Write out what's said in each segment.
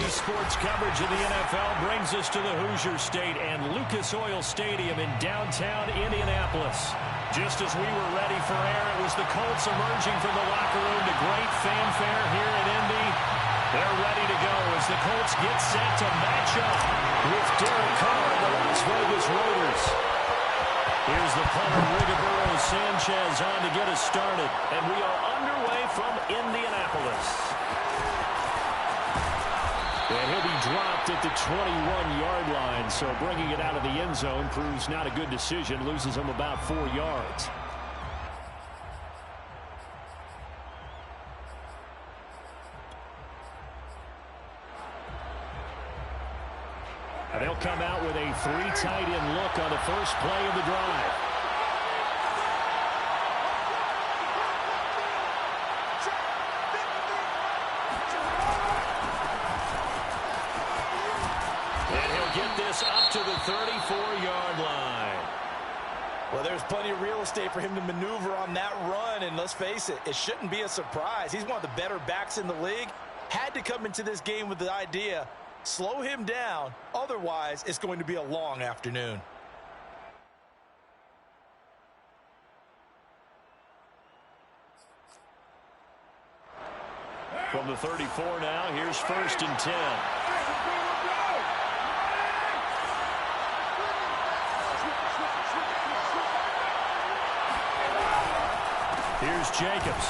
Sports coverage of the NFL brings us to the Hoosier State and Lucas Oil Stadium in downtown Indianapolis. Just as we were ready for air, it was the Colts emerging from the locker room to great fanfare here in Indy. They're ready to go as the Colts get set to match up with Derek Carr and the Las Vegas Raiders. Here's the punter, Rigoberto Sanchez, on to get us started. And we are underway from Indianapolis. And he'll be dropped at the 21-yard line, so bringing it out of the end zone proves not a good decision, loses him about 4 yards. And they'll come out with a 3 tight end look on the first play of the drive. Up to the 34-yard line. Well, there's plenty of real estate for him to maneuver on that run, and let's face it, it shouldn't be a surprise. He's one of the better backs in the league. Had to come into this game with the idea, slow him down, otherwise it's going to be a long afternoon. From the 34 now, here's 1st and 10. Here's Jacobs.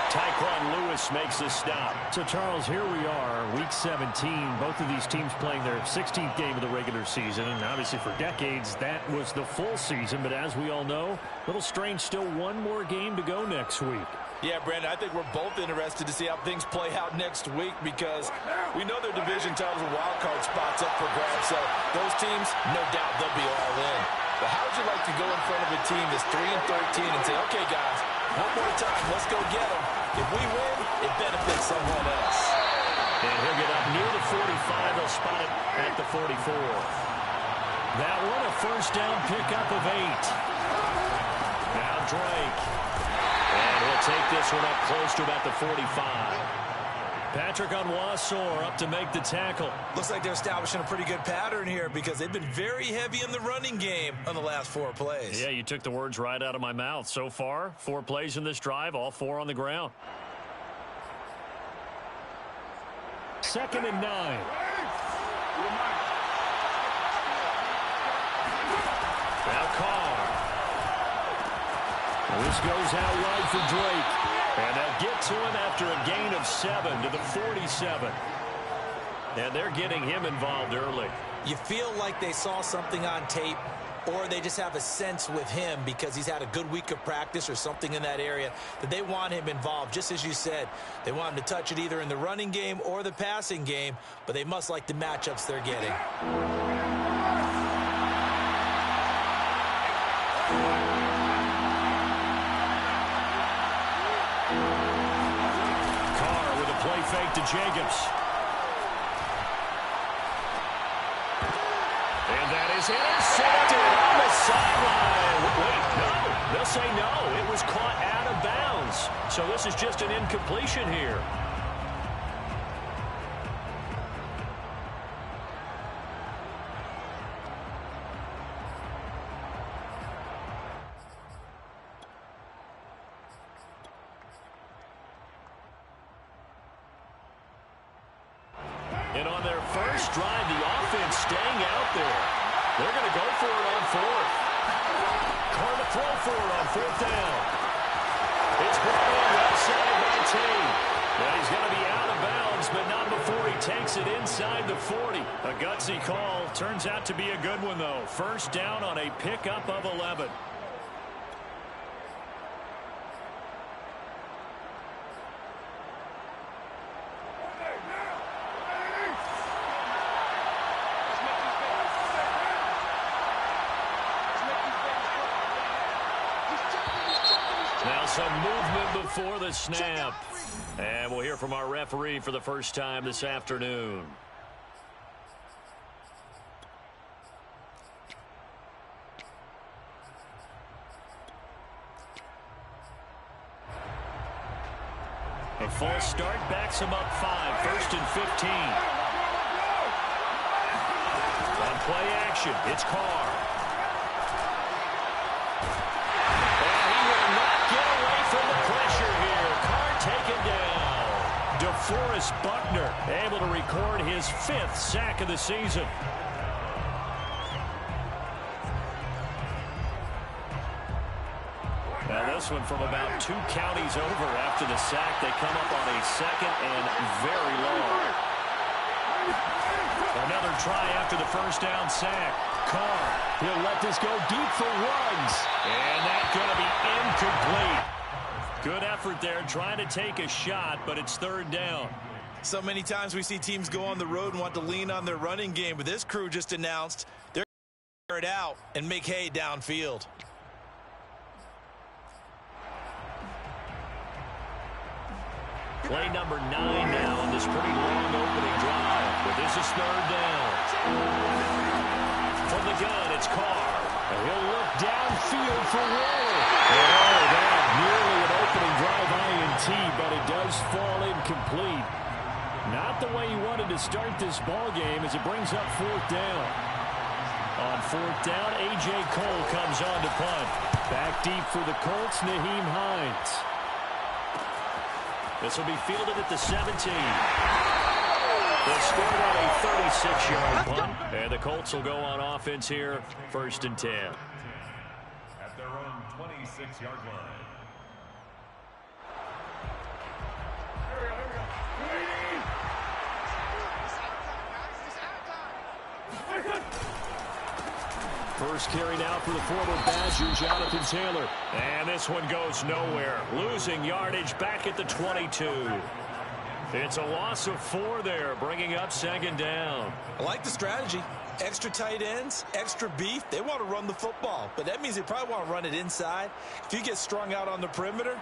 Tyquan Lewis makes the stop. So, Charles, here we are, Week 17. Both of these teams playing their 16th game of the regular season. And obviously for decades, that was the full season. But as we all know, a little strange, still one more game to go next week. Yeah, Brandon, I think we're both interested to see how things play out next week because we know their division titles and wild card spots up for grabs. So those teams, no doubt, they'll be all in. But how would you like to go in front of a team that's 3-13 and say, okay, guys, one more time, let's go get them. If we win, it benefits someone else. And he'll get up near the 45. They'll spot it at the 44. That one, a first down pickup of 8. Now Drake. And he'll take this one up close to about the 45. Patrick Onwuasor up to make the tackle. Looks like they're establishing a pretty good pattern here because they've been very heavy in the running game on the last 4 plays. Yeah, you took the words right out of my mouth. So far, 4 plays in this drive, all 4 on the ground. 2nd and 9. Now Carr. This goes out wide for Drake. And they'll get to him after a gain of 7 to the 47. And they're getting him involved early. You feel like they saw something on tape, or they just have a sense with him because he's had a good week of practice or something in that area that they want him involved. Just as you said, they want him to touch it either in the running game or the passing game, but they must like the matchups they're getting. Carr with a play fake to Jacobs. is intercepted on the sideline. Wait, no. They'll say no. It was caught out of bounds. So this is just an incompletion here. And on their first drive, the offense staying out there. They're going to go for it on fourth. Carr to throw for it on fourth down. It's brought in left side by Tate. Now he's going to be out of bounds, but not before he takes it inside the 40. A gutsy call. Turns out to be a good one, though. First down on a pickup of 11. Now some movement before the snap. And we'll hear from our referee for the first time this afternoon. A false start backs him up 5. First and 15. On play action, it's Carr. DeForest Buckner able to record his 5th sack of the season. Now this one from about 2 counties over after the sack. They come up on a second and very long. Another try after the first down sack. Carr, he'll let this go deep for Ruggs. And that's going to be incomplete. Good effort there, trying to take a shot, but it's third down. So many times we see teams go on the road and want to lean on their running game, but this crew just announced they're going to air it out and make hay downfield. Play number 9 now on this pretty long opening drive, but this is third down. From the gun, it's Carr. And he'll look downfield for Waller. Oh, that nearly an opening drive INT, but it does fall incomplete. Not the way he wanted to start this ball game as it brings up fourth down. On fourth down, A.J. Cole comes on to punt. Back deep for the Colts, Nyheim Hines. This will be fielded at the 17. They scored on a 36-yard punt, and the Colts will go on offense here, first and 10. At their own 26-yard line. First carry now for the former Badger, Jonathan Taylor. And this one goes nowhere. Losing yardage back at the 22. It's a loss of 4 there, bringing up second down. I like the strategy. Extra tight ends, extra beef. They want to run the football, but that means they probably want to run it inside. If you get strung out on the perimeter,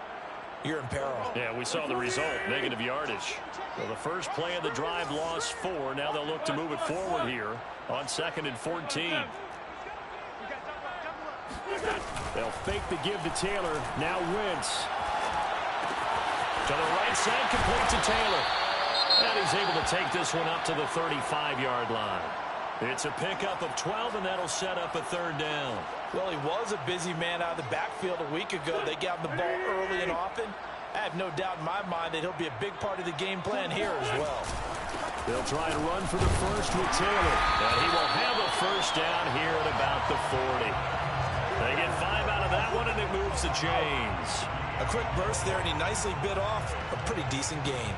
you're in peril. Yeah, we saw the result, negative yardage. Well, the first play of the drive lost 4. Now they'll look to move it forward here on second and 14. They'll fake the give to Taylor. Now Wentz. To the right side, complete to Taylor. And he's able to take this one up to the 35-yard line. It's a pickup of 12, and that'll set up a third down. Well, he was a busy man out of the backfield a week ago. They got him the ball early and often. I have no doubt in my mind that he'll be a big part of the game plan here as well. They'll try to run for the first with Taylor. And he will have a first down here at about the 40. They get 5 out of that one, and it moves the chains. A quick burst there, and he nicely bit off a pretty decent gain.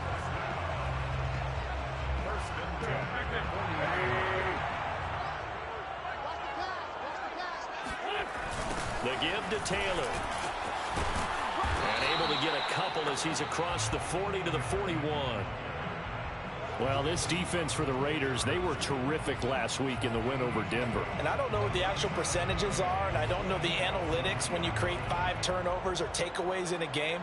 The give to Taylor. And able to get a couple as he's across the 40 to the 41. Well, this defense for the Raiders, they were terrific last week in the win over Denver. And I don't know what the actual percentages are, and I don't know the analytics when you create 5 turnovers or takeaways in a game.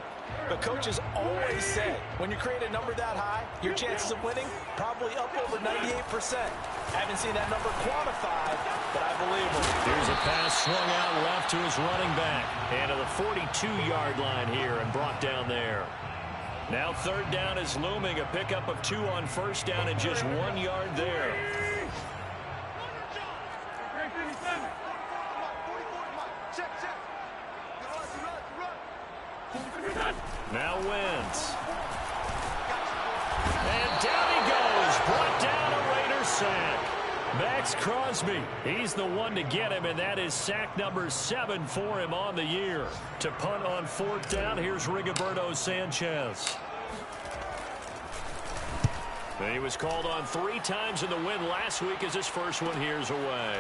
But coaches always say, when you create a number that high, your chances of winning probably up over 98%. I haven't seen that number quantified, but I believe him. Here's a pass swung out left to his running back. And to the 42-yard line here and brought down there. Now third down is looming. A pickup of 2 on first down and just 1 yard there. Now Wentz. And down he goes. Brought down a Raider sack. Max Crosby, he's the one to get him, and that is sack number 7 for him on the year. To punt on fourth down, here's Rigoberto Sanchez. He was called on 3 times in the win last week as his first one here's away.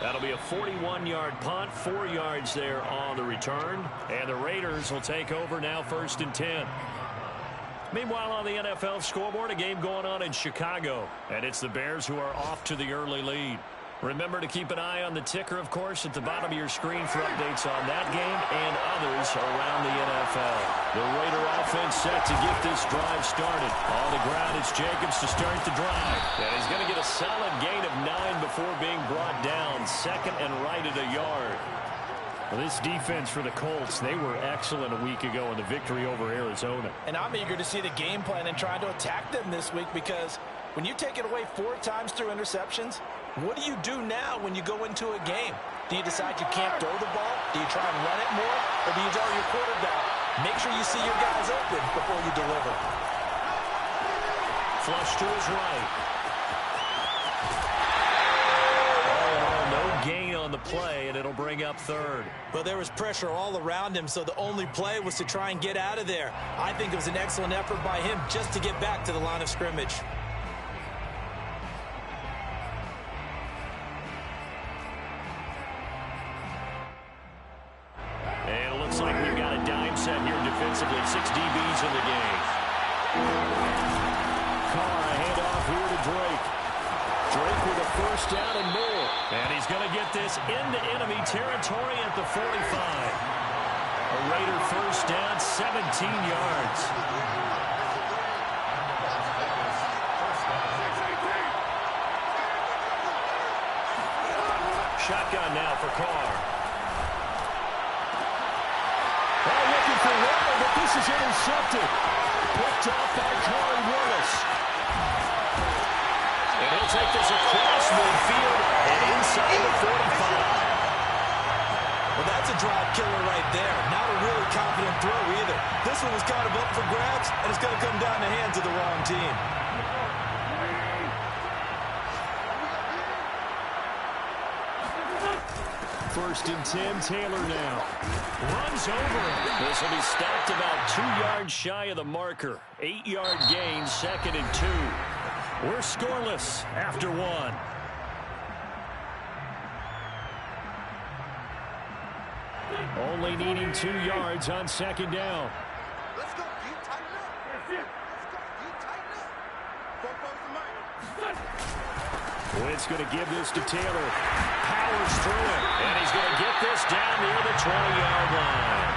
That'll be a 41-yard punt, 4 yards there on the return. And the Raiders will take over now, 1st and 10. Meanwhile, on the NFL scoreboard, a game going on in Chicago. And it's the Bears who are off to the early lead. Remember to keep an eye on the ticker, of course, at the bottom of your screen for updates on that game and others around the NFL. The Raider offense set to get this drive started. On the ground, it's Jacobs to start the drive. And he's going to get a solid gain of 9 before being brought down. 2nd and right at a yard. Well, this defense for the Colts, they were excellent a week ago in the victory over Arizona. And I'm eager to see the game plan and trying to attack them this week, because when you take it away 4 times through interceptions, what do you do now when you go into a game? Do you decide you can't throw the ball? Do you try and run it more? Or do you tell your quarterback, make sure you see your guys open before you deliver? Flush to his right. No gain on the play, and it'll bring up 3rd. But there was pressure all around him, so the only play was to try and get out of there. I think it was an excellent effort by him just to get back to the line of scrimmage. And it looks like we've got a dime set here defensively. 6 DBs in the game. Carr, a handoff here to Drake. Drake with a first down and more. And he's going to get this into enemy territory at the 45. A Raider first down, 17 yards. Shotgun now for Carr. Looking for Waddle, but this is intercepted. Picked off by Corey Willis. And he'll take this across midfield and inside the 45. Well, that's a drive killer right there. Not a really confident throw either. This one was kind of up for grabs, and it's going to come down the hands of the wrong team. 1st and 10, Taylor now. Runs over him. This will be stopped about 2 yards shy of the marker. 8-yard gain, 2nd and 2. We're scoreless after 1. Only needing 2 yards on 2nd down. Let's go. You tighten up. Let's go. You tighten up. Wentz going to give this to Taylor. Powers through it. And he's going to get this down near the 20-yard line.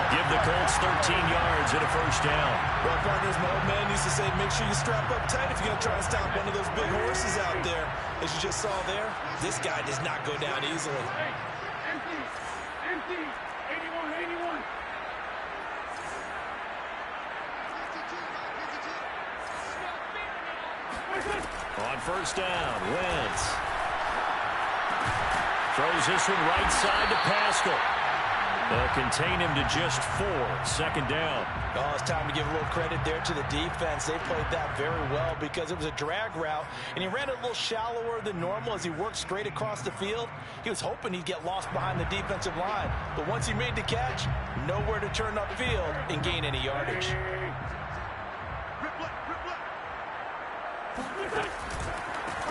Give the Colts 13 yards and a first down. Well, partners, my old man used to say, make sure you strap up tight if you're going to try and stop one of those big horses out there. As you just saw there, this guy does not go down easily. Empty. 81. On first down, Wentz. Throws this one right side to Pascal. They'll contain him to just 4. 2nd down. Oh, it's time to give a little credit there to the defense. They played that very well because it was a drag route, and he ran it a little shallower than normal as he worked straight across the field. He was hoping he'd get lost behind the defensive line, but once he made the catch, nowhere to turn upfield and gain any yardage.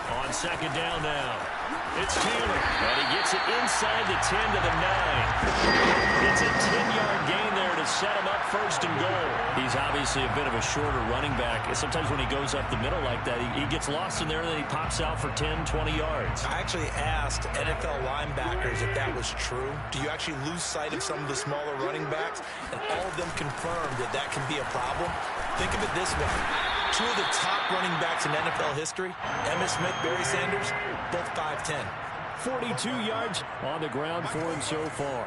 On 2nd down now, it's Taylor, and he gets it inside the 10 to the 9. It's a 10-yard gain there to set him up first and goal. He's obviously a bit of a shorter running back. Sometimes when he goes up the middle like that, he gets lost in there, and then he pops out for 10, 20 yards. I actually asked NFL linebackers if that was true. Do you actually lose sight of some of the smaller running backs? And all of them confirmed that that can be a problem. Think of it this way. Two of the top running backs in NFL history, Emmitt Smith, Barry Sanders, both 5'10". 42 yards on the ground for him so far.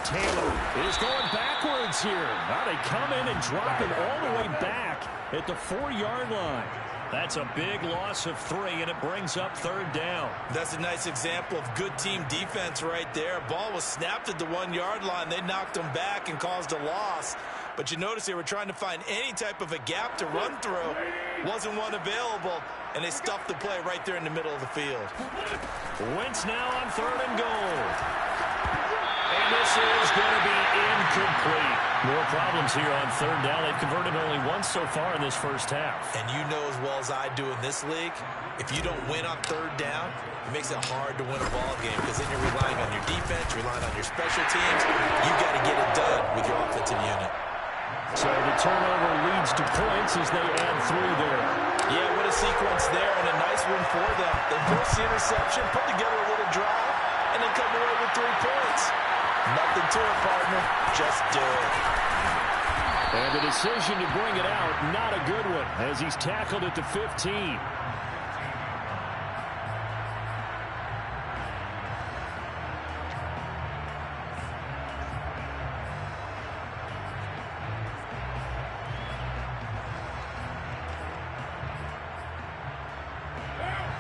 Taylor is going backwards here. Now they come in and drop him all the way back at the 4-yard line. That's a big loss of 3, and it brings up 3rd down. That's a nice example of good team defense right there. Ball was snapped at the 1-yard line. They knocked him back and caused a loss. But you notice they were trying to find any type of a gap to run through. Wasn't one available, and they stuffed the play right there in the middle of the field. Wentz now on 3rd and goal. And this is going to be incomplete. More problems here on 3rd down. They've converted only once so far in this first half. And you know as well as I do in this league, if you don't win on 3rd down, it makes it hard to win a ball game because then you're relying on your defense, relying on your special teams. You got to get it done with your offensive unit. So the turnover leads to points as they add 3 there. Yeah, what a sequence there, and a nice one for them. They force the interception, put together a little drive, and then come away with 3 points. Nothing to it, partner. Just do it. And the decision to bring it out, not a good one, as he's tackled at the 15.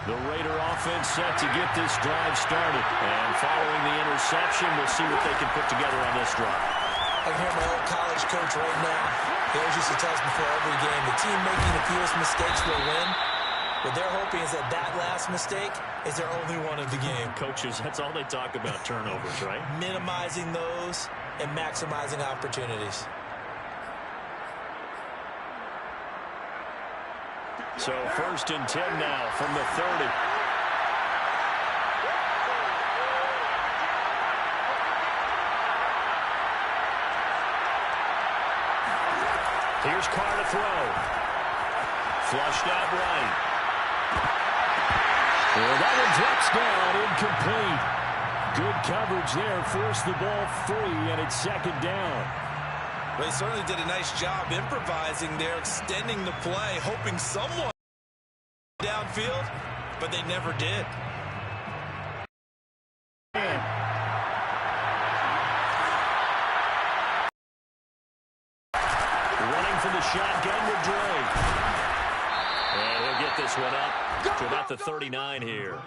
The Raider offense set to get this drive started. And following the interception, we'll see what they can put together on this drive. I can hear my old college coach right now. He always used to tell us before every game, the team making the fewest mistakes will win. What they're hoping is that that last mistake is their only one of the game. Coaches, that's all they talk about, turnovers, right? Minimizing those and maximizing opportunities. So 1st and 10 now from the 30. Here's Carr to throw. Flushed out right. Well, that one drops down, incomplete. Good coverage there, forced the ball free, and it's 2nd down. Well, they certainly did a nice job improvising there, extending the play, hoping someone downfield, but they never did. Running from the shotgun with Drake. And he'll get this one up to about the 39 here.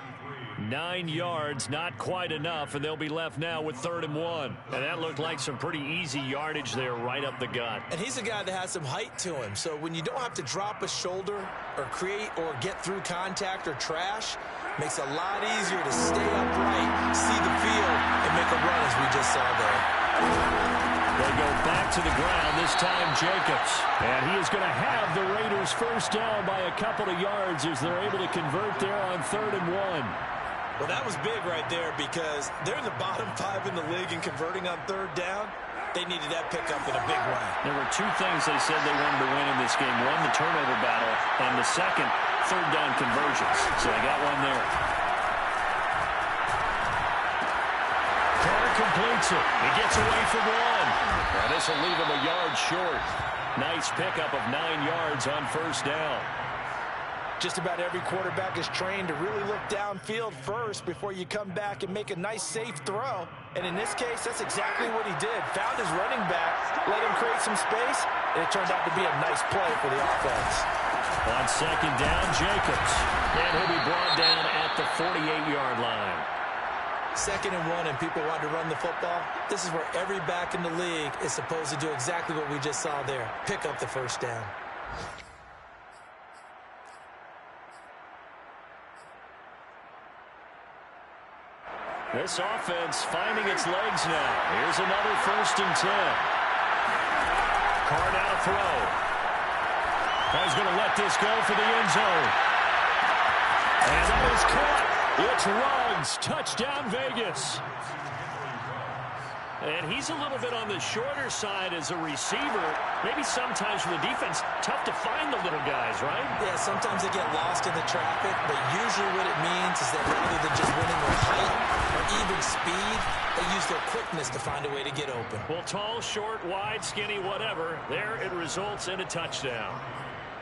9 yards, not quite enough, and they'll be left now with 3rd and 1. And that looked like some pretty easy yardage there right up the gut. And he's a guy that has some height to him, so when you don't have to drop a shoulder or create or get through contact or trash, makes it a lot easier to stay upright, see the field, and make a run as we just saw there. They go back to the ground, this time Jacobs. And he is going to have the Raiders 1st down by a couple of yards as they're able to convert there on 3rd and 1. Well, that was big right there because they're in the bottom 5 in the league and converting on 3rd down. They needed that pickup in a big way. There were 2 things they said they wanted to win in this game. One, the turnover battle, and the second, 3rd down conversions. So they got one there. Carr completes it. He gets away from 1. Now this will leave him a yard short. Nice pickup of 9 yards on 1st down. Just about every quarterback is trained to really look downfield first before you come back and make a nice, safe throw. And in this case, that's exactly what he did. Found his running back, let him create some space, and it turned out to be a nice play for the offense. On 2nd down, Jacobs. And he'll be brought down at the 48-yard line. 2nd and 1, and people want to run the football. This is where every back in the league is supposed to do exactly what we just saw there. Pick up the 1st down. This offense finding its legs now. Here's another 1st and 10. Carr now to throw. He's going to let this go for the end zone. And that is caught. It's Ruggs. Touchdown, Vegas. And he's a little bit on the shorter side as a receiver. Maybe sometimes for the defense, tough to find the little guys, right? Yeah, sometimes they get lost in the traffic, but usually what it means is that rather than just winning with height or even speed, they use their quickness to find a way to get open. Well, tall, short, wide, skinny, whatever, there it results in a touchdown.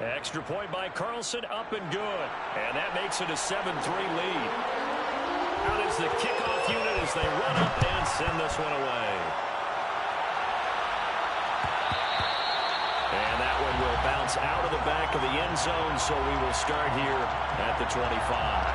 Extra point by Carlson, up and good. And that makes it a 7-3 lead. Out is the kickoff unit as they run up and send this one away. And that one will bounce out of the back of the end zone, so we will start here at the 25.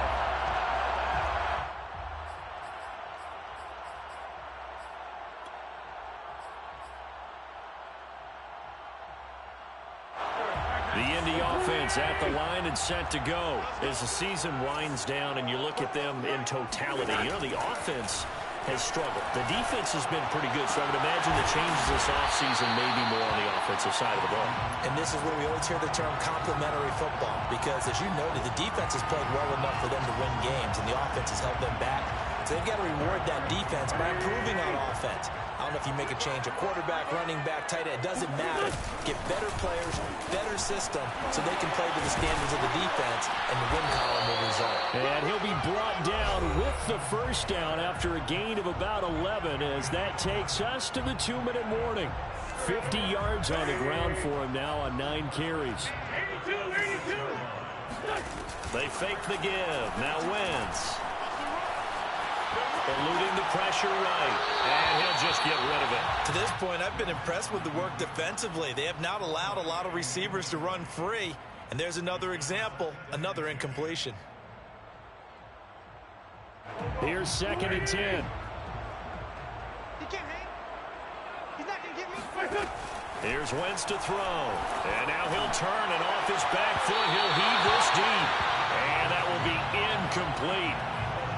The Indy offense at the line and set to go as the season winds down and you look at them in totality. You know, the offense has struggled. The defense has been pretty good, so I would imagine the changes this offseason may be more on the offensive side of the ball. And this is where we always hear the term complementary football because, as you noted, the defense has played well enough for them to win games, and the offense has held them back. So they've got to reward that defense by improving on offense. I don't know if you make a change, a quarterback, running back, tight end, it doesn't matter. Get better players, better system, so they can play to the standards of the defense, and the win column will result. And he'll be brought down with the first down after a gain of about 11 as that takes us to the 2-minute warning. 50 yards on the ground for him now on 9 carries. 82. They fake the give. Now Wentz. Eluding the pressure right, and he'll just get rid of it. To this point, I've been impressed with the work defensively. They have not allowed a lot of receivers to run free, and there's another example, another incompletion. Here's 2nd and 10. He can't hang. He's not going to get me. Here's Wentz to throw, and now he'll turn, and off his back foot, he'll heave this deep, and that will be incomplete.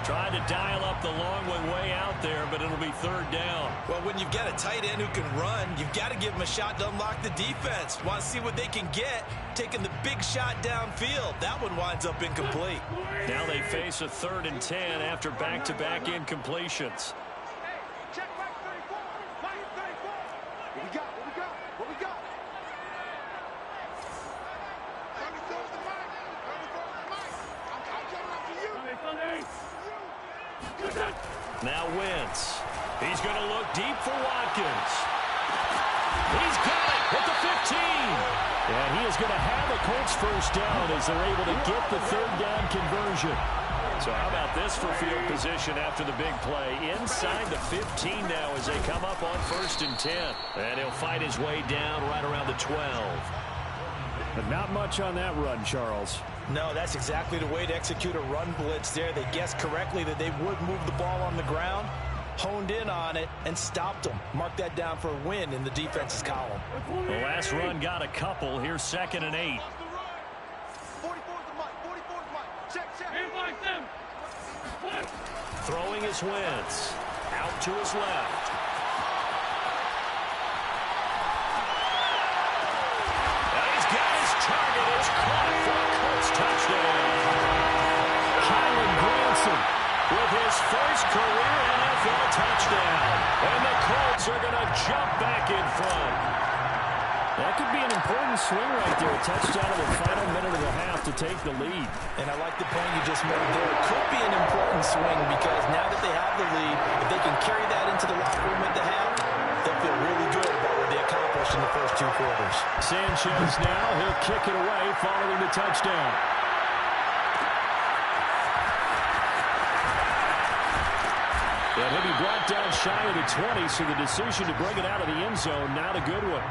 Trying to dial up the long one way out there, but it'll be 3rd down. Well, when you've got a tight end who can run, you've got to give him a shot to unlock the defense. Want to see what they can get, taking the big shot downfield. That one winds up incomplete. Now they face a 3rd and 10 after back-to-back incompletions. Hey, check back 34. Mike 34. What we got? What we got? 34's the mic. 34's the mic. I'm coming up to you. Now Wentz. He's going to look deep for Watkins. He's got it at the 15. And he is going to have a Colts first down as they're able to get the 3rd down conversion. So how about this for field position after the big play? Inside the 15 now as they come up on 1st and 10. And he'll fight his way down right around the 12. But not much on that run, Charles. No, that's exactly the way to execute a run blitz there. They guessed correctly that they would move the ball on the ground, honed in on it, and stopped them. Mark that down for a win in the defense's column. The last run got a couple. Here's 2nd and 8. 44's the mic. 44's the mic. Check. Ain't like them. Throwing is Wentz. Out to his left. Target is caught for a Colts touchdown. Kylan Granson with his first career NFL touchdown. And the Colts are going to jump back in front. That could be an important swing right there. A touchdown in the final minute of the half to take the lead. And I like the point you just made there. It could be an important swing because now that they have the lead, if they can carry that into the locker room at the half, they'll feel really good about what they accomplished in the first 2 quarters. Sanchez now, he'll kick it away following the touchdown. And he'll be brought down shy of the 20, so the decision to bring it out of the end zone, not a good one.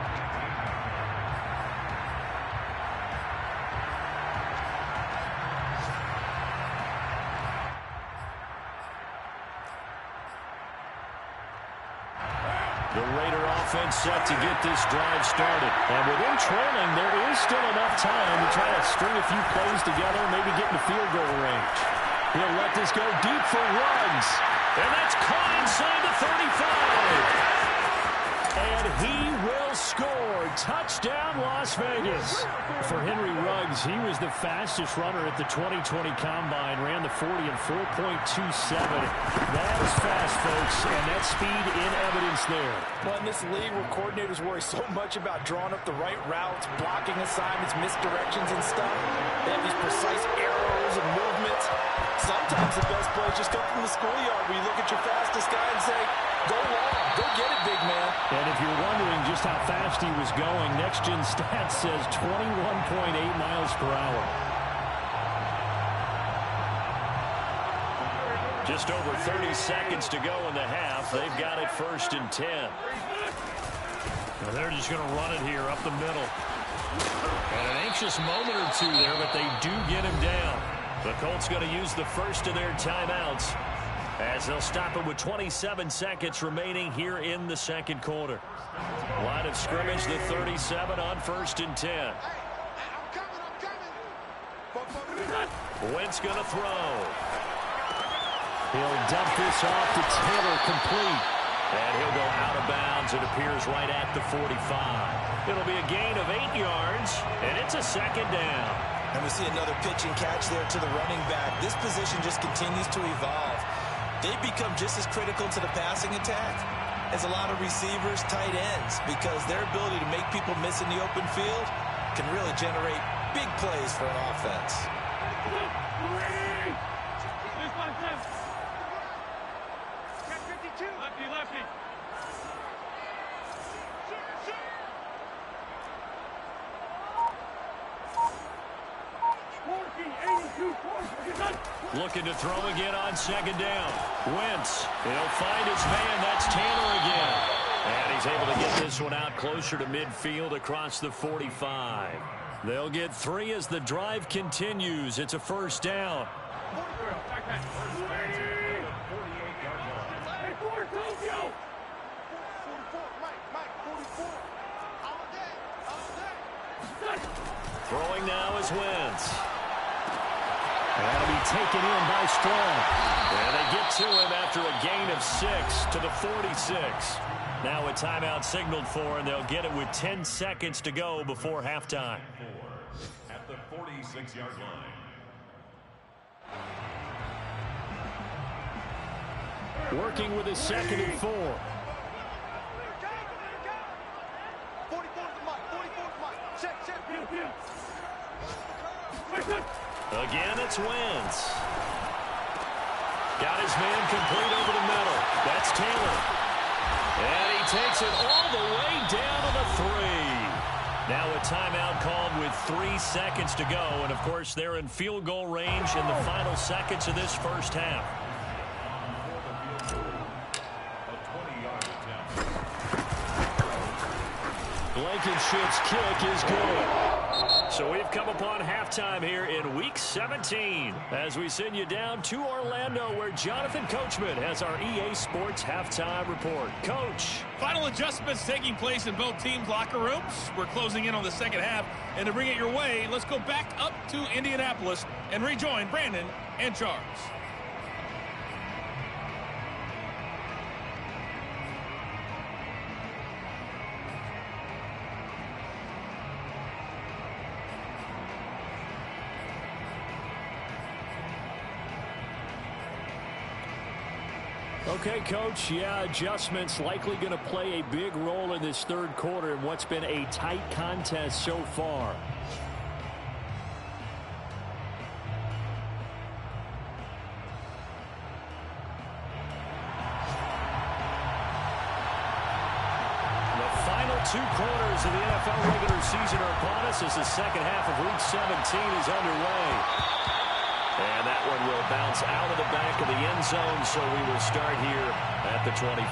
The Raider offense set to get this drive started. And with them trailing, there is still enough time to try to string a few plays together, maybe get in the field goal range. He'll let this go deep for Ruggs. And that's caught inside the 35. And he will score. Touchdown, Las Vegas. For Henry Ruggs, he was the fastest runner at the 2020 Combine. Ran the 40 in 4.27. That is fast, folks, and that speed in evidence there. Well, in this league where coordinators worry so much about drawing up the right routes, blocking assignments, misdirections and stuff, they have these precise arrows and movements. Sometimes the best plays just come from the schoolyard where you look at your fastest guy and say, go long, go get it, big man. And if you're wondering just how fast he was going, Next Gen Stats says 21.8 miles per hour. Just over 30 seconds to go in the half. They've got it 1st and 10. Now they're just going to run it here up the middle. And an anxious moment or two there, but they do get him down. The Colts going to use the first of their timeouts as they'll stop it with 27 seconds remaining here in the second quarter. Line of scrimmage, the 37 on 1st and 10. I'm coming. Wentz going to throw. He'll dump this off to Taylor, complete. And he'll go out of bounds. It appears right at the 45. It'll be a gain of 8 yards, and it's a second down. And we see another pitch and catch there to the running back. This position just continues to evolve. They've become just as critical to the passing attack as a lot of receivers, tight ends, because their ability to make people miss in the open field can really generate big plays for an offense. Lefty. Looking to throw again on second down. Wentz, he'll find his man. That's Taylor again. And he's able to get this one out closer to midfield across the 45. They'll get 3 as the drive continues. It's a 1st down. Throwing now is Wentz. That'll be taken in by Strong. And they get to him after a gain of 6 to the 46. Now a timeout signaled for, and they'll get it with 10 seconds to go before halftime. At the 46-yard line. Working with his 2nd and 4. 44's the mic. Check. Again, it's Wentz. Got his man complete over the middle. That's Taylor. And he takes it all the way down to the 3. Now a timeout called with 3 seconds to go. And, of course, they're in field goal range in the final seconds of this first half. Blankenship's kick is good. So we've come upon halftime here in Week 17 as we send you down to Orlando where Jonathan Coachman has our EA Sports Halftime Report. Coach. Final adjustments taking place in both teams' locker rooms. We're closing in on the second half. And to bring it your way, let's go back up to Indianapolis and rejoin Brandon and Charles. Okay, Coach, adjustments likely going to play a big role in this third quarter in what's been a tight contest so far. The final 2 quarters of the NFL regular season are upon us as the second half of Week 17 is underway. And that one will bounce out of the back of the end zone, so we will start here at the 25.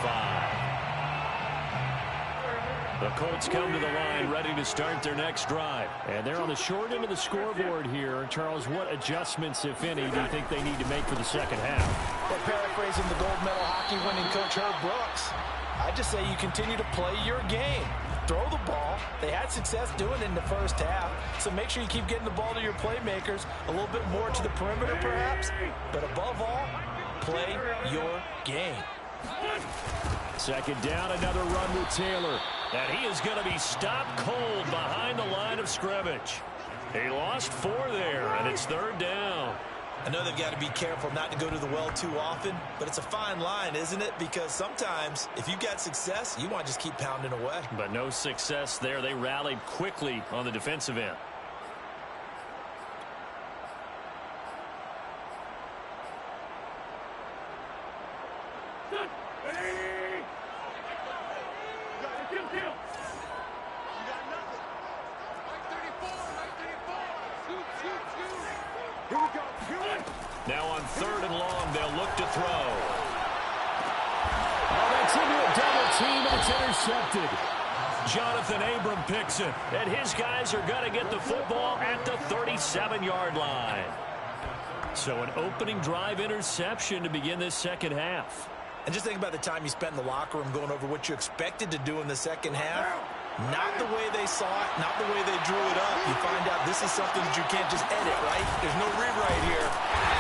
The Colts come to the line ready to start their next drive. And they're on the short end of the scoreboard here. Charles, what adjustments, if any, do you think they need to make for the second half? Well, paraphrasing the gold medal hockey winning coach Herb Brooks, I just say you continue to play your game. Throw the ball. They had success doing it in the first half, so make sure you keep getting the ball to your playmakers, a little bit more to the perimeter perhaps, but above all, play your game. Second down, another run with Taylor. And he is going to be stopped cold behind the line of scrimmage. He lost 4 there, and it's third down. I know they've got to be careful not to go to the well too often, but it's a fine line, isn't it? Because sometimes if you've got success, you want to just keep pounding away. But no success there. They rallied quickly on the defensive end. Now on third and long, they'll look to throw. Oh, that's into a double team, and it's intercepted. Jonathan Abram picks it, and his guys are going to get the football at the 37-yard line. So an opening drive interception to begin this second half. And just think about the time you spent in the locker room going over what you expected to do in the second half. Not the way they saw it, not the way they drew it up. You find out this is something that you can't just edit, right? There's no rewrite here.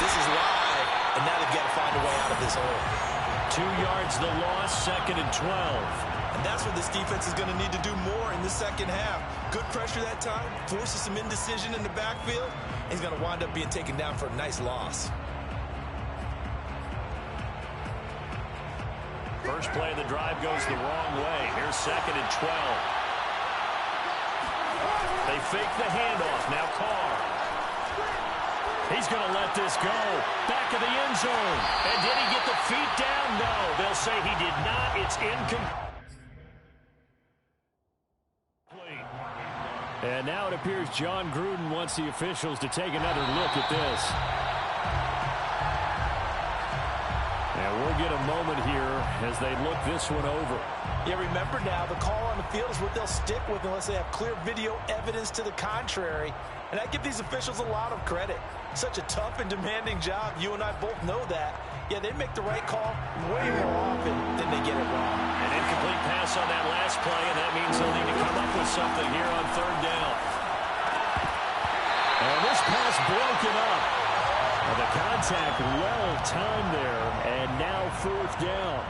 This is live, and now they've got to find a way out of this hole. 2 yards the loss, second and 12. And that's what this defense is going to need to do more in the second half. Good pressure that time, forces some indecision in the backfield. He's going to wind up being taken down for a nice loss. First play of the drive goes the wrong way. Here's second and 12. They fake the handoff. Now Carr. He's going to let this go. Back of the end zone. And did he get the feet down? No. They'll say he did not. It's incomplete. And now it appears John Gruden wants the officials to take another look at this. And we'll get a moment here as they look this one over. Yeah, remember now, the call on the field is what they'll stick with unless they have clear video evidence to the contrary. And I give these officials a lot of credit. Such a tough and demanding job. You and I both know that. Yeah, they make the right call way more often than they get it wrong. An incomplete pass on that last play, and that means they'll need to come up with something here on third down. And this pass broken up. And the contact well timed there, and now fourth down.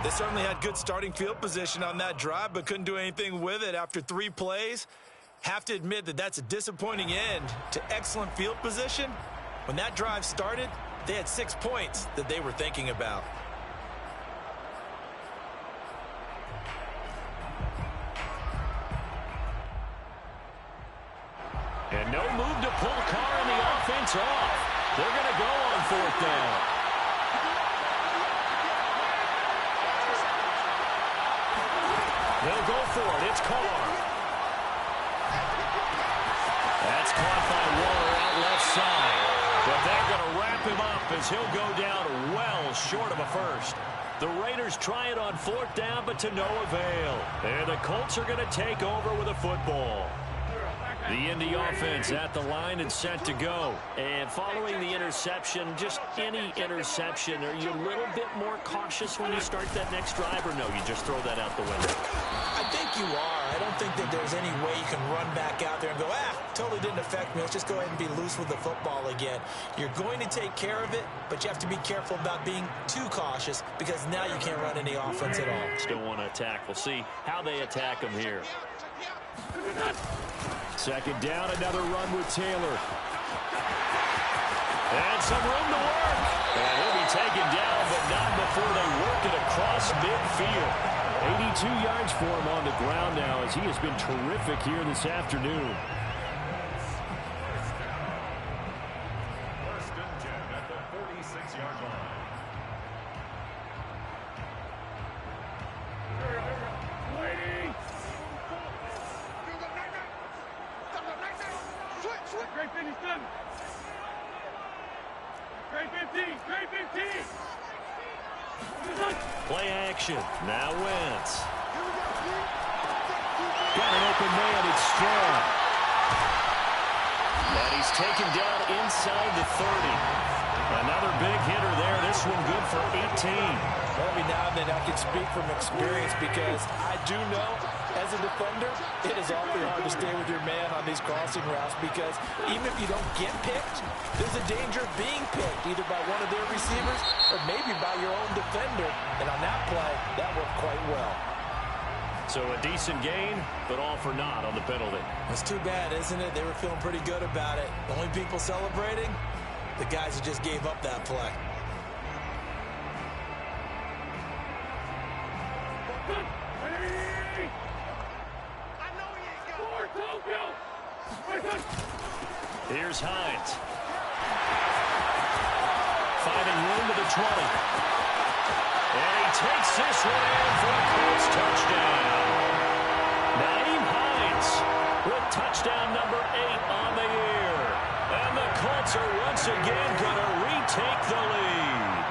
They certainly had good starting field position on that drive, but couldn't do anything with it after 3 plays. Have to admit that that's a disappointing end to excellent field position. When that drive started, they had 6 points that they were thinking about. And no move to pull Carr and the offense off. They're going to go on fourth down. They'll go for it. It's Carr. That's caught by Waller out left side. But they're going to wrap him up as he'll go down well short of a first. The Raiders try it on fourth down, but to no avail. And the Colts are going to take over with a football. The Indy offense at the line and set to go. And following the interception, just any interception, are you a little bit more cautious when you start that next drive, or no, you just throw that out the window? I think you are. I don't think that there's any way you can run back out there and go, totally didn't affect me. Let's just go ahead and be loose with the football again. You're going to take care of it, but you have to be careful about being too cautious because now you can't run any offense at all. Still want to attack. We'll see how they attack them here. Second down, another run with Taylor. And some room to work. And he'll be taken down, but not before they work it across midfield. 82 yards for him on the ground now as he has been terrific here this afternoon. First and 10 at the 46-yard line. Great 57. Great 15. Great 15. Play action. Now Wentz. Got an open man. It's Strong. And he's taken down inside the 30. Another big hitter there. This one good for 18. Every now and then I can speak from experience because I do know as a defender, it is awfully hard to stay with your man on these crossing routes because even if you don't get picked, there's there's a danger of being picked, either by one of their receivers or maybe by your own defender. And on that play, that worked quite well. So a decent gain, but all for naught on the penalty. It's too bad, isn't it? They were feeling pretty good about it. The only people celebrating, the guys who just gave up that play. Here's Hines. Finding room to the 20. And he takes this one in for a Colts touchdown. Nyheim Hines with touchdown number 8 on the year. And the Colts are once again going to retake the lead.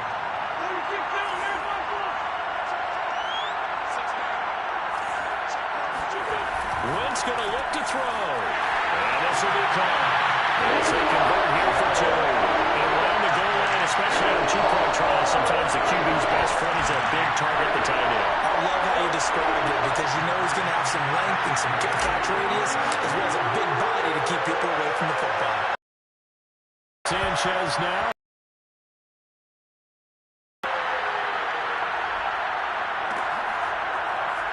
Wentz going to look to throw. And this will be caught. As they convert here for 2. And around the goal line, especially on 2-point tries, sometimes the QB's best friend is a big target at the tight end. I love how you described it because you know he's going to have some length and some catch radius as well as a big body to keep people away from the football. Sanchez now.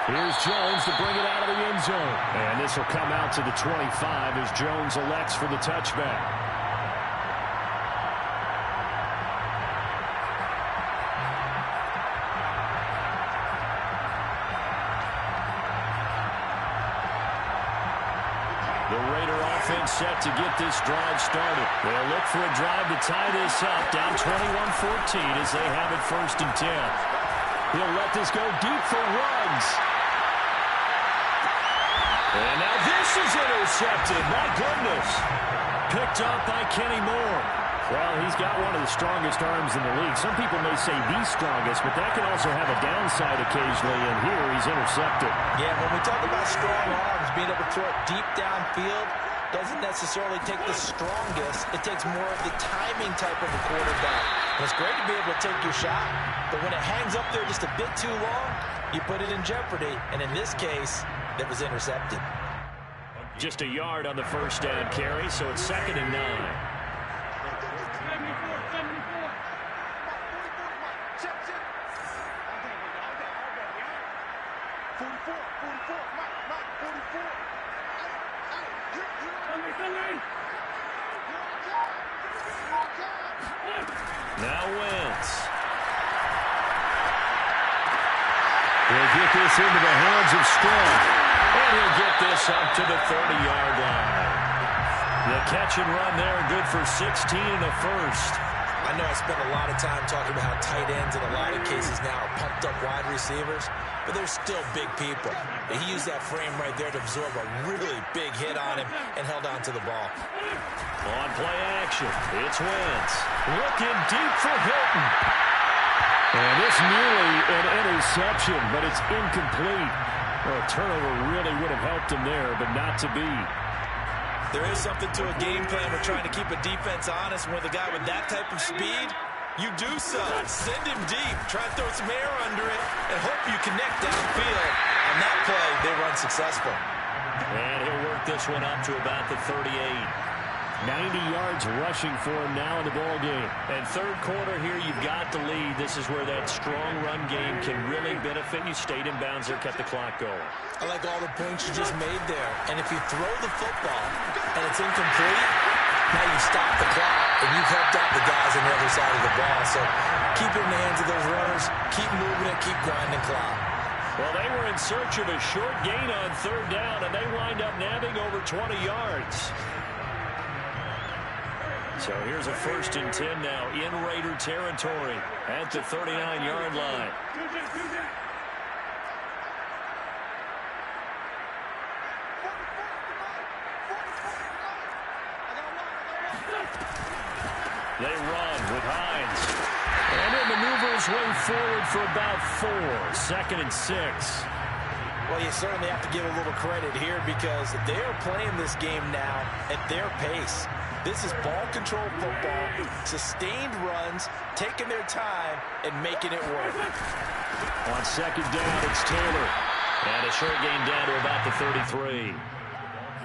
Here's Jones to bring it out of the end zone. And this will come out to the 25 as Jones elects for the touchback. The Raider offense set to get this drive started. They'll look for a drive to tie this up, down 21-14 as they have it 1st and 10. He'll let this go deep for Ruggs. And now this is intercepted. My goodness. Picked up by Kenny Moore. Well, he's got one of the strongest arms in the league. Some people may say the strongest, but that can also have a downside occasionally, and here he's intercepted. Yeah, when we talk about strong arms, being able to throw it deep downfield doesn't necessarily take the strongest. It takes more of the timing type of a quarterback. And it's great to be able to take your shot, but when it hangs up there just a bit too long, you put it in jeopardy. And in this case, that was intercepted. Just a yard on the first down carry, so it's 2nd and 9. Now Wentz. He'll get this into the hands of Strong. And he'll get this up to the 30-yard line. The catch and run there, good for 16 in the first. I know I spent a lot of time talking about how tight ends in a lot of cases now are pumped up wide receivers, but they're still big people. And he used that frame right there to absorb a really big hit on him and held on to the ball. On play action, it's Wentz. Looking deep for Hilton. And this nearly an interception, but it's incomplete. Well, a turnover really would have helped him there, but not to be. There is something to a game plan. We're trying to keep a defense honest. With a guy with that type of speed, you do so. Send him deep. Try to throw some air under it and hope you connect downfield. On that play, they were unsuccessful. And he'll work this one up to about the 38. 90 yards rushing for him now in the ball game. And third quarter here, you've got the lead. This is where that strong run game can really benefit you. Stayed in bounds there, kept the clock going. I like all the points you just made there. And if you throw the football and it's incomplete, now you stop the clock and you've helped out the guys on the other side of the ball. So keep it in the hands of those runners. Keep moving it. Keep grinding clock. Well, they were in search of a short gain on third down, and they wind up nabbing over 20 yards. So here's a 1st and 10 now in Raider territory at the 39-yard line. They run with Hines. And he'll maneuver his way forward for about 4. 2nd and 6. Well, you certainly have to give a little credit here because they are playing this game now at their pace. This is ball control football, sustained runs, taking their time, and making it work. On 2nd down, it's Taylor. And a short gain down to about the 33.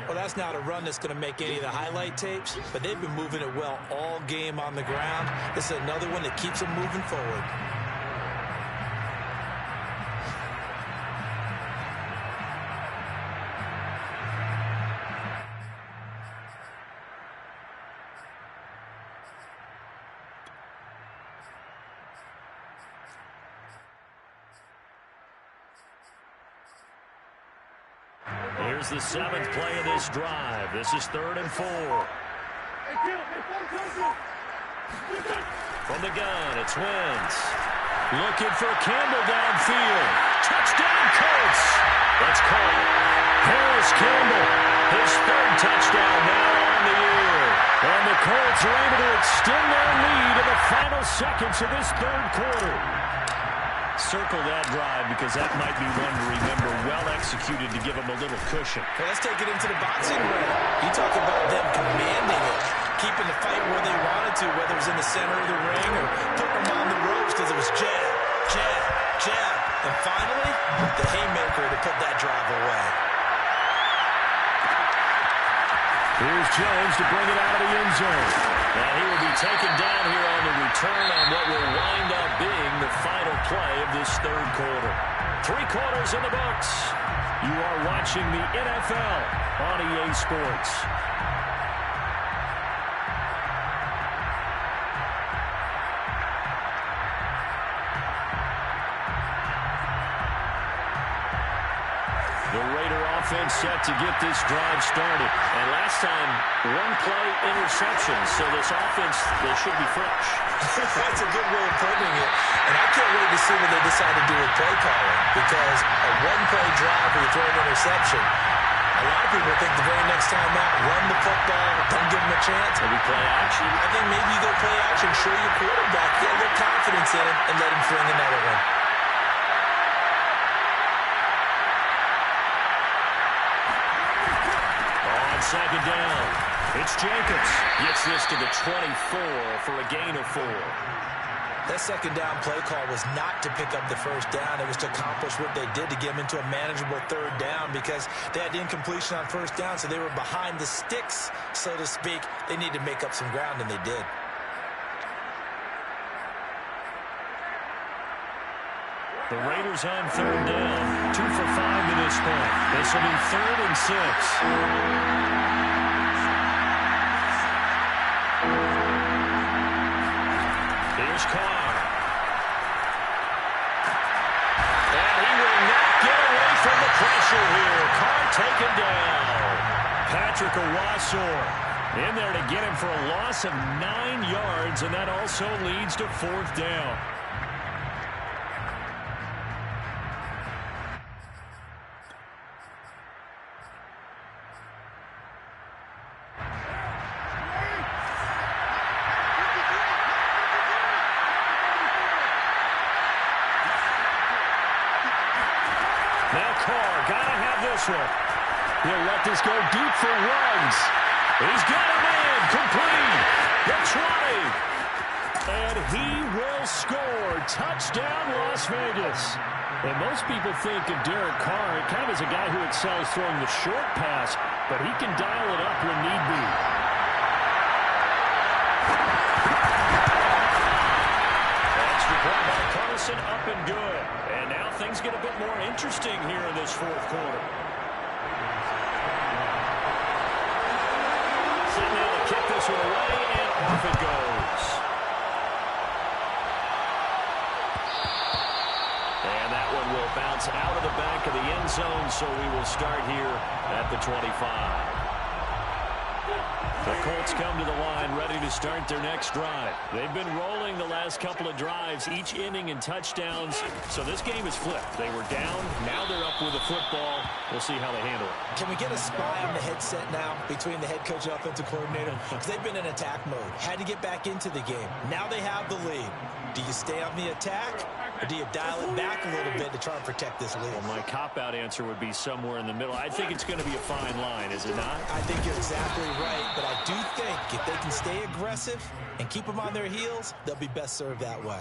Well, that's not a run that's going to make any of the highlight tapes, but they've been moving it well all game on the ground. This is another one that keeps them moving forward. Here's the 7th play of this drive. This is 3rd and 4. From the gun, it's Wentz. Looking for Campbell downfield. Touchdown, Colts. That's caught. Harris Campbell, his 3rd touchdown now on the year. And the Colts are able to extend their lead in the final seconds of this 3rd quarter. Circle that drive because that might be one to remember, well executed to give them a little cushion. Well, let's take it into the boxing ring. You talk about them commanding it, keeping the fight where they wanted to, whether it was in the center of the ring or putting them on the ropes because it was jab, jab, jab. And finally, the haymaker to put that drive away. Here's Jones to bring it out of the end zone. And he will be taken down here on the return on what will wind up being the final play of this 3rd quarter. 3 quarters in the books. You are watching the NFL on EA Sports. The Raider offense set to get this drive started. And last time, 1-play interception. So this offense, they should be fresh. That's a good way of putting it. And I can't wait to see what they decide to do with play calling. Because a 1-play drive where you throw an interception, a lot of people think the very next time out, run the football, don't give them a chance. Maybe play action. I think maybe you go play action, show your quarterback, get a little confidence in him, and let him fling another one. Second down. It's Jacobs. Gets this to the 24 for a gain of 4. That second down play call was not to pick up the first down. It was to accomplish what they did to get them into a manageable 3rd down because they had incompletion on first down, so they were behind the sticks, so to speak. They needed to make up some ground, and they did. The Raiders on 3rd down. 2 for 5 to this point. This will be 3rd and 6. Here's Carr. And he will not get away from the pressure here. Carr taken down. Patrick Owasor in there to get him for a loss of 9 yards, and that also leads to 4th down. He'll let this go deep for Ruggs. He's got him in. Complete. The 20. And he will score. Touchdown, Las Vegas. And most people think of Derek Carr kind of as a guy who excels throwing the short pass, but he can dial it up when need be. Extra point by Carlson, up and good. And now things get a bit more interesting here in this 4th quarter. Kick this one away, and off it goes. And that one will bounce out of the back of the end zone, so we will start here at the 25. The Colts come to the line ready to start their next drive. They've been rolling the last couple of drives, each inning in touchdowns. So this game is flipped. They were down. Now they're up with the football. We'll see how they handle it. Can we get a spy on the headset now between the head coach and offensive coordinator? Because they've been in attack mode. Had to get back into the game. Now they have the lead. Do you stay on the attack, or do you dial it back a little bit to try and protect this lead? Well, my cop-out answer would be somewhere in the middle. I think it's going to be a fine line, is it not? I think you're exactly right, but I do think if they can stay aggressive and keep them on their heels, they'll be best served that way.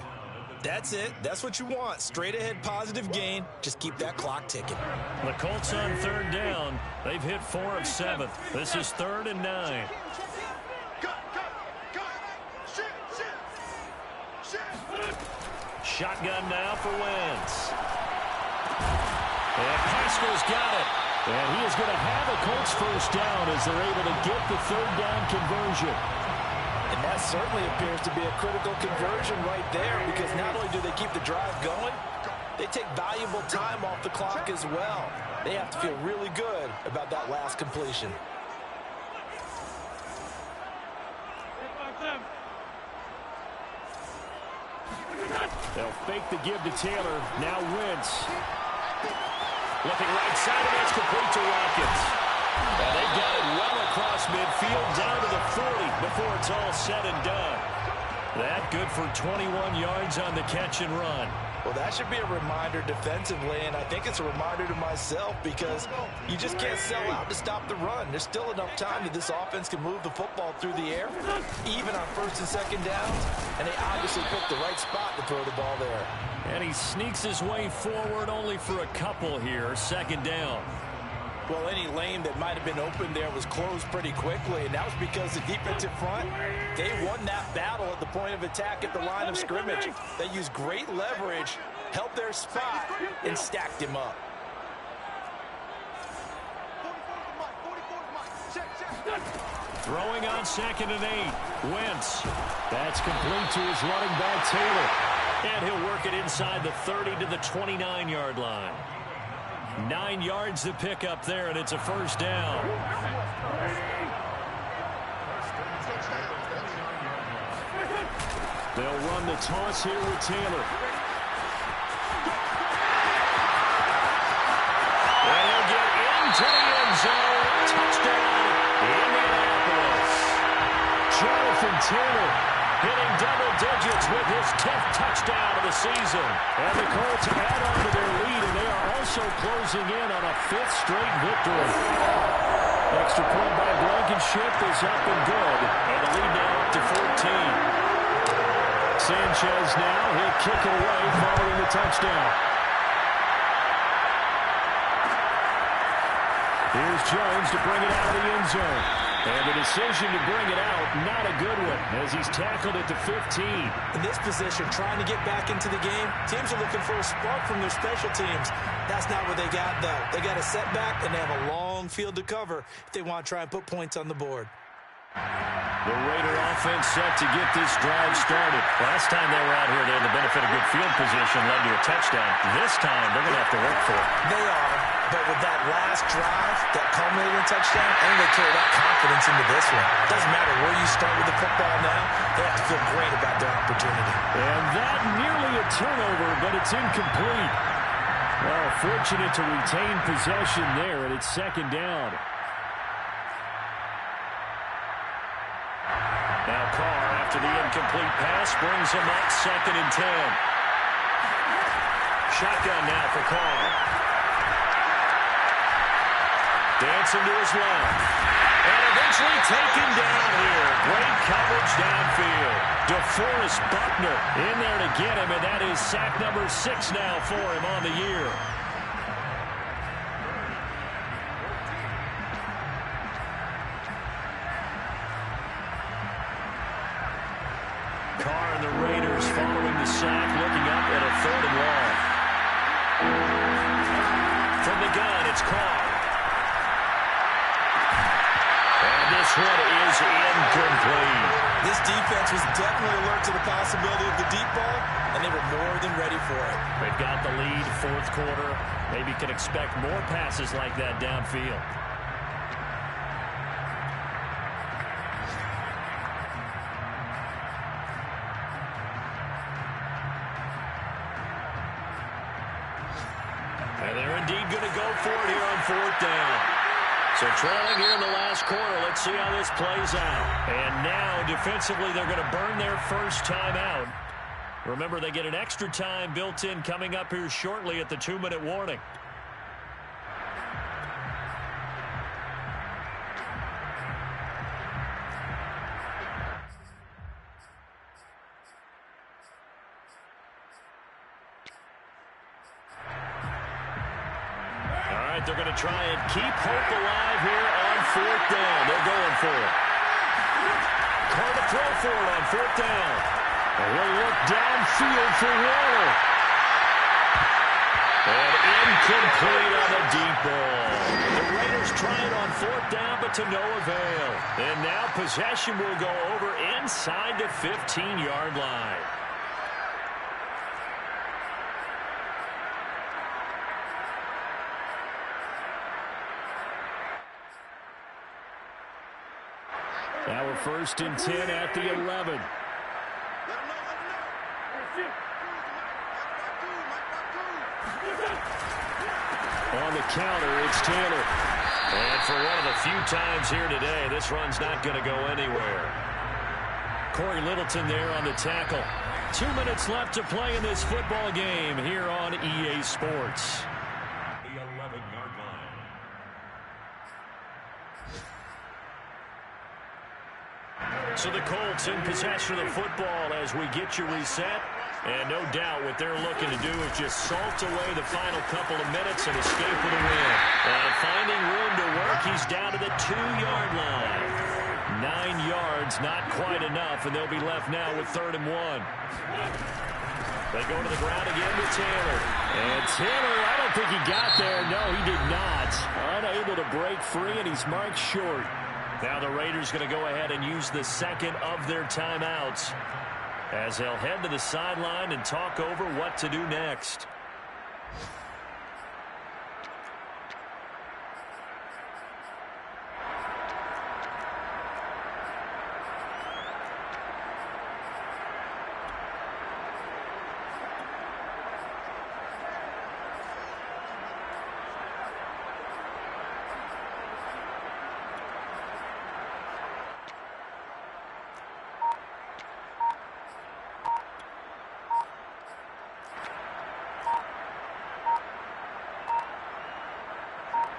That's it. That's what you want. Straight ahead positive gain. Just keep that clock ticking. The Colts on third down. They've hit 4 of 7. This is 3rd and 9. Shotgun now for Wentz. And Pascal's got it. And he is going to have a Colts first down as they're able to get the 3rd down conversion. And that certainly appears to be a critical conversion right there, because not only do they keep the drive going, they take valuable time off the clock as well. They have to feel really good about that last completion. They'll fake the give to Taylor. Now Wentz. Looking right side, and that's complete to Watkins. And they've got it well across midfield, down to the 40 before it's all said and done. That good for 21 yards on the catch and run. Well, that should be a reminder defensively, and I think it's a reminder to myself, because you just can't sell out to stop the run. There's still enough time that this offense can move the football through the air, even on 1st and 2nd downs, and they obviously picked the right spot to throw the ball there. And he sneaks his way forward only for a couple here, 2nd down. Well, any lane that might have been open there was closed pretty quickly, and that was because the defensive front, they won that battle at the point of attack at the line of scrimmage. They used great leverage, held their spot, and stacked him up. Throwing on 2nd and 8. Wentz. That's complete to his running back, Taylor. And he'll work it inside the 30 to the 29-yard line. 9 yards to pick up there, and it's a first down. They'll run the toss here with Taylor. And he'll get into the end zone. Touchdown, Indianapolis. Jonathan Taylor hitting double digits with his 10th touchdown of the season. And the Colts add on to their lead, and they are also closing in on a 5th straight victory. Extra point by Blankenship is up and good, and the lead now up to 14. Sanchez now, he'll kick it away following the touchdown. Here's Jones to bring it out of the end zone. And the decision to bring it out, not a good one, as he's tackled it to 15. In this position, trying to get back into the game, teams are looking for a spark from their special teams. That's not what they got, though. They got a setback, and they have a long field to cover if they want to try and put points on the board. The Raider offense set to get this drive started. Last time they were out here, they had the benefit of good field position, led to a touchdown. This time, they're going to have to work for it. They are, but with that last drive that culminated in a touchdown, I think they carry that confidence into this one. Doesn't matter where you start with the football now, they have to feel great about their opportunity. And that nearly a turnover, but it's incomplete. Well, fortunate to retain possession there, and it's 2nd down. Now Carr, after the incomplete pass, brings him up 2nd and 10. Shotgun now for Carr. Dancing to his left. And eventually taken down here. Great coverage downfield. DeForest Buckner in there to get him, and that is sack number 6 now for him on the year. Carr and the Raiders following the sack, looking up at a 3rd and long. From the gun, it's Carr. And this one is incomplete. This defense was definitely alert to the possibility of the deep ball, and they were more than ready for it. They've got the lead, 4th quarter. Maybe can expect more passes like that downfield. And they're indeed going to go for it here on 4th down. So trailing here in the last quarter, let's see how this plays out. And now, defensively, they're going to burn their first time out. Remember, they get an extra time built in coming up here shortly at the 2-minute warning. they're going to try and keep hope alive here on 4th down. They're going for it. Carr to throw for it on 4th down. And he'll look downfield for Waller. And incomplete on the deep ball. The Raiders try it on 4th down, but to no avail. And now possession will go over inside the 15-yard line. Now we're 1st and 10 at the 11. On the counter, it's Taylor. And for one of the few times here today, this run's not going to go anywhere. Corey Littleton there on the tackle. 2 minutes left to play in this football game here on EA Sports. The 11-yard line. So the Colts in possession of the football as we get you reset. And no doubt what they're looking to do is just salt away the final couple of minutes and escape with a win. And finding room to work, he's down to the 2-yard line. 9 yards, not quite enough, and they'll be left now with 3rd and 1. They go to the ground again with Taylor. And Taylor, I don't think he got there. No, he did not. Unable to break free, and he's marked short. Now the Raiders going to go ahead and use the second of their timeouts as they'll head to the sideline and talk over what to do next.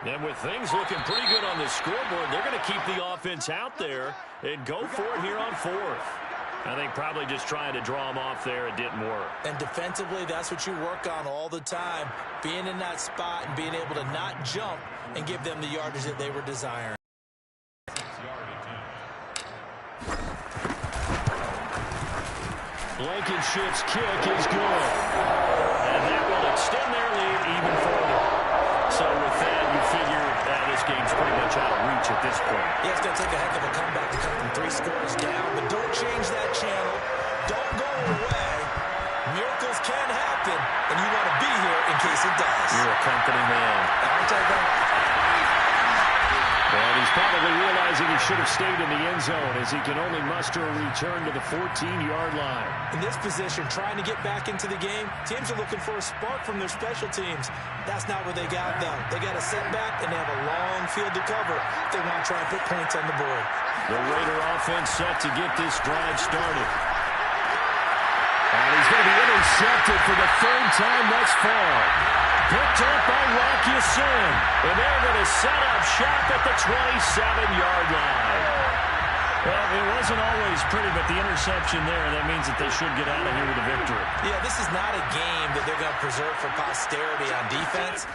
And with things looking pretty good on the scoreboard, they're going to keep the offense out there and go for it here on 4th. I think probably just trying to draw them off there. It didn't work. And defensively, that's what you work on all the time. Being in that spot and being able to not jump and give them the yardage that they were desiring. Blankenship's kick is good. And that will extend their lead even further. So with that, you figure this game's pretty much out of reach at this point. Yeah, it's going to take a heck of a comeback to come from 3 scores down, but don't change that channel. Don't go away. Miracles can happen, and you want to be here in case it does. You're a company man. I'll take that. And he's probably realizing he should have stayed in the end zone as he can only muster a return to the 14-yard line. In this position, trying to get back into the game, teams are looking for a spark from their special teams. That's not what they got, though. They got a setback, and they have a long field to cover if they want to try and put points on the board. The Raider offense set to get this drive started. And he's going to be intercepted for the 3rd time thus far. Picked up by Rocky Sin. And they're going to set up shop at the 27-yard line. Well, it wasn't always pretty, but the interception there, that means that they should get out of here with a victory. Yeah, this is not a game that they're going to preserve for posterity on defense,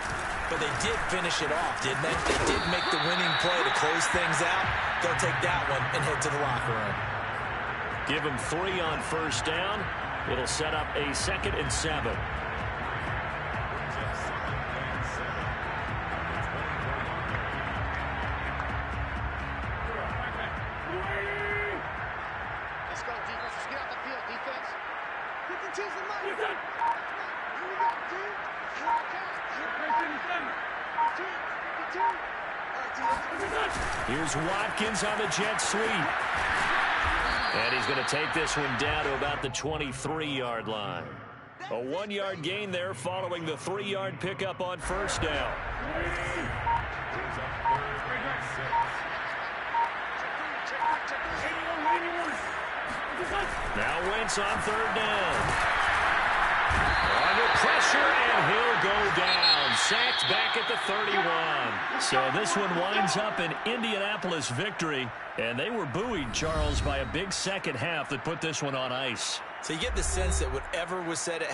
but they did finish it off, didn't they? They did make the winning play to close things out. They'll take that one and head to the locker room. Give them 3 on 1st down. It'll set up a 2nd and 7. Here's Watkins on the jet sweep. And he's going to take this one down to about the 23-yard line. A 1-yard gain there following the 3-yard pickup on 1st down. Now Wentz on 3rd down. Under pressure, and he'll go down. Sacked back at the 31. So this one winds up an Indianapolis victory. And they were buoyed, Charles, by a big second half that put this one on ice. So you get the sense that whatever was said at